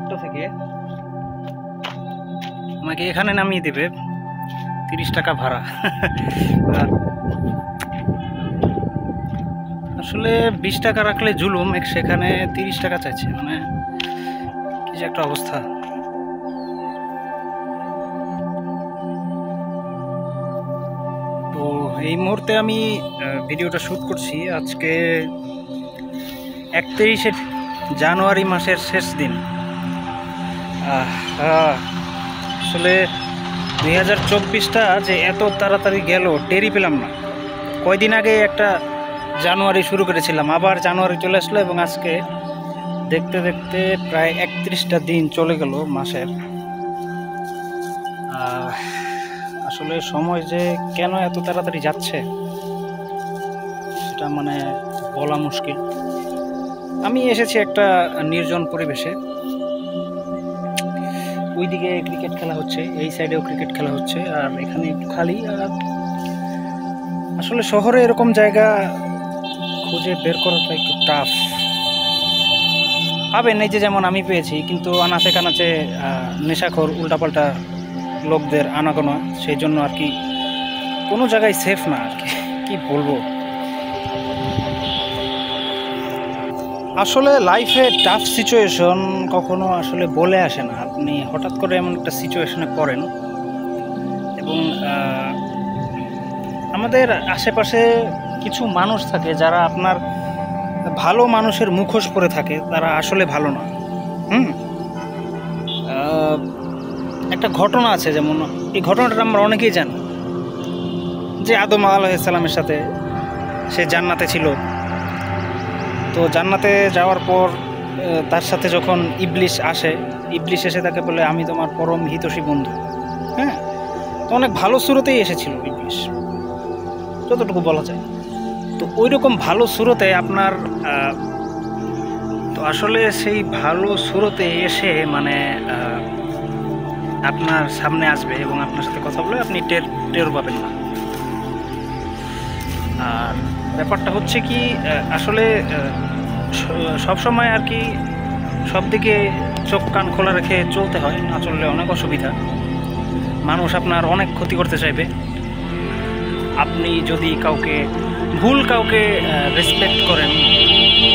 Auto থেকে আমাকে এখানে নামিয়ে দেবে, 30 টাকা ভাড়া। আসলে 20 টাকা রাখলে জুলুম, সেখানে 30 টাকা চাইছে, মানে কি যে একটা অবস্থা। তো এই মুহূর্তে আমি ভিডিওটা শ্যুট করছি আজকে 31শে জানুয়ারি মাসের শেষ দিন। আসলে 2024টা যে এত তাড়াতাড়ি গেল টেরই পেলাম না। কয়দিন আগে একটা জানুয়ারি শুরু করেছিলাম, আবার জানুয়ারি চলে আসলো এবং আজকে দেখতে দেখতে প্রায় 31টা দিন চলে গেল মাসের। আসলে সময় যে কেন এত তাড়াতাড়ি যাচ্ছে সেটা মানে বলা মুশকিল। আমি এসেছি একটা নির্জন পরিবেশে, ওইদিকে ক্রিকেট খেলা হচ্ছে, এই সাইডেও ক্রিকেট খেলা হচ্ছে, আর এখানে একটু খালি। আর আসলে শহরে এরকম জায়গা খুঁজে বের করাটা একটু টাফ। পাবেন এই যে যেমন আমি পেয়েছি, কিন্তু আনাচে কানাচে নেশাখোর উল্টাপাল্টা লোকদের আনাগোনা, সেই জন্য আর কি কোনো জায়গায় সেফ না আর কি বলবো। আসলে লাইফে টাফ সিচুয়েশন কখনো আসলে বলে আসে না, আপনি হঠাৎ করে এমন একটা সিচুয়েশনে পড়েন এবং আমাদের আশেপাশে কিছু মানুষ থাকে যারা আপনার ভালো মানুষের মুখোশ পরে থাকে, তারা আসলে ভালো না। একটা ঘটনা আছে, যেমন এই ঘটনাটা আমরা অনেকেই জানি যে আদম আলাইহিস সালামের সাথে সে জান্নাতে ছিল। তো জান্নাতে যাওয়ার পর তার সাথে যখন ইবলিশ আসে, ইবলিশ এসে তাকে বলে আমি তোমার পরম হিতৈষী বন্ধু। হ্যাঁ, তো অনেক ভালো সুরতেই এসেছিল ইবলিশ, যতটুকু বলা যায়। তো ওই রকম ভালো সুরতে আপনার তো আসলে সেই ভালো সুরতে এসে মানে আপনার সামনে আসবে এবং আপনার সাথে কথা বলে আপনি টের পাবেন না। আর ব্যাপারটা হচ্ছে কি, আসলে সবসময় আর কি সব দিকে চোখ কান খোলা রেখে চলতে হয়, না চললে অনেক অসুবিধা। মানুষ আপনার অনেক ক্ষতি করতে চাইবে। আপনি যদি কাউকে রেসপেক্ট করেন,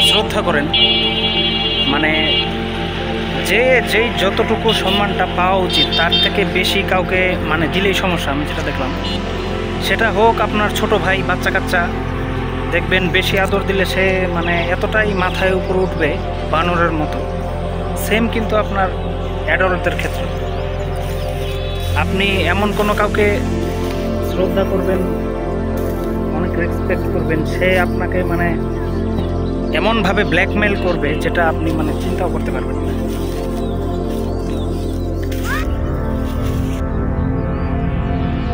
শ্রদ্ধা করেন, মানে যেই যতটুকু সম্মানটা পাওয়া উচিত তার থেকে বেশি কাউকে মানে দিলেই সমস্যা। আমি যেটা দেখলাম, সেটা হোক আপনার ছোট ভাই, বাচ্চা কাচ্চা, দেখবেন বেশি আদর দিলে সে মানে এতটাই মাথায় উপরে উঠবে বানরের মতো। সেম কিন্তু আপনার অ্যাডাল্টদের ক্ষেত্রে, আপনি এমন কোনো কাউকে শ্রদ্ধা করবেন, অনেক রেসপেক্ট করবেন, সে আপনাকে মানে এমনভাবে ব্ল্যাকমেল করবে যেটা আপনি মানে চিন্তাও করতে পারবেন না।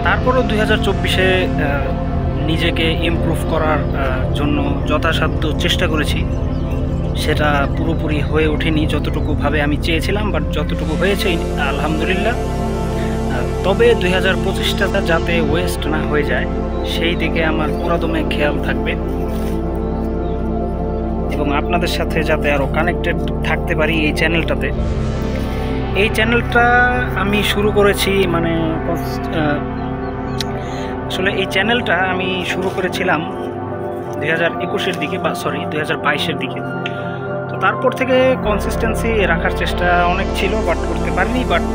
তারপরও 2024-এ নিজেকে ইমপ্রুভ করার জন্য যথাসাধ্য চেষ্টা করেছি। সেটা পুরোপুরি হয়ে ওঠেনি যতটুকুভাবে আমি চেয়েছিলাম, বাট যতটুকু হয়েছে আলহামদুলিল্লাহ। তবে 2025টা যাতে ওয়েস্ট না হয়ে যায় সেই দিকে আমার পুরাদমে খেয়াল থাকবে এবং আপনাদের সাথে যাতে আরও কানেক্টেড থাকতে পারি এই চ্যানেলটাতে। এই চ্যানেলটা আমি শুরু করেছি মানে আসলে এই চ্যানেলটা আমি শুরু করেছিলাম 2021-এর দিকে, বা 2022-এর দিকে। তো তারপর থেকে কনসিস্টেন্সি রাখার চেষ্টা অনেক ছিল, বাট করতে পারিনি। বাট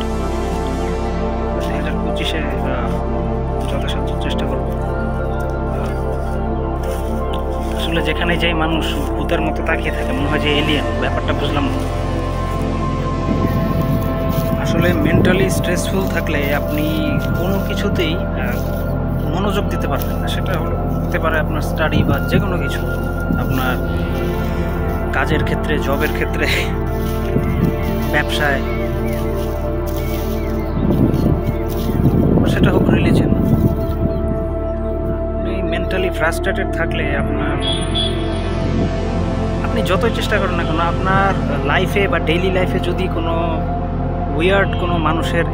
2025-এ যথাসাধ্য চেষ্টা করব। আসলে যেখানে যেই মানুষ ভূতের মতো তাকিয়ে থাকে, মনে হয় যে এলিয়েন, ব্যাপারটা বুঝলাম না। আসলে মেন্টালি স্ট্রেসফুল থাকলে আপনি কোনো কিছুতেই মনোযোগ দিতে পারবেন না। সেটা হতে পারে আপনার স্টাডি বা যে কোনো কিছু, আপনার কাজের ক্ষেত্রে, জবের ক্ষেত্রে, ব্যবসায়, সেটা হোক রিলিজন। মেন্টালি ফ্রাস্ট্রেটেড থাকলে আপনি যতই চেষ্টা করেন না কেন, আপনার লাইফে বা ডেইলি লাইফে যদি কোনো উইয়ার্ড কোনো মানুষের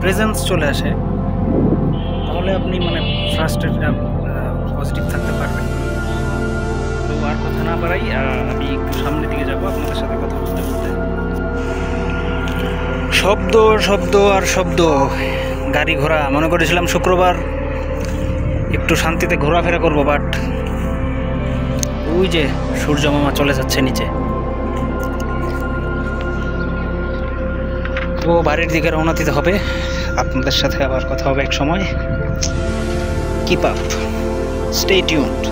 প্রেজেন্স চলে আসে, তাহলে আপনি মানে ফ্রাস্ট্রেটেড পজিটিভ থাকতে পারবেন। তো আর কথা না বাড়াই, আমি একটু সামনের দিকে যাবো আপনাদের সাথে কথা বলতে বলতে। শব্দ শব্দ আর শব্দ, গাড়ি ঘোড়া। মনে করেছিলাম শুক্রবার একটু শান্তিতে ঘোরাফেরা করবো, বাট ওই যে সূর্য মামা চলে যাচ্ছে নিচে। তো বাড়ির দিকে রওনা দিতে হবে। আপনাদের সাথে আবার কথা হবে এক সময়। Keep up, stay tuned.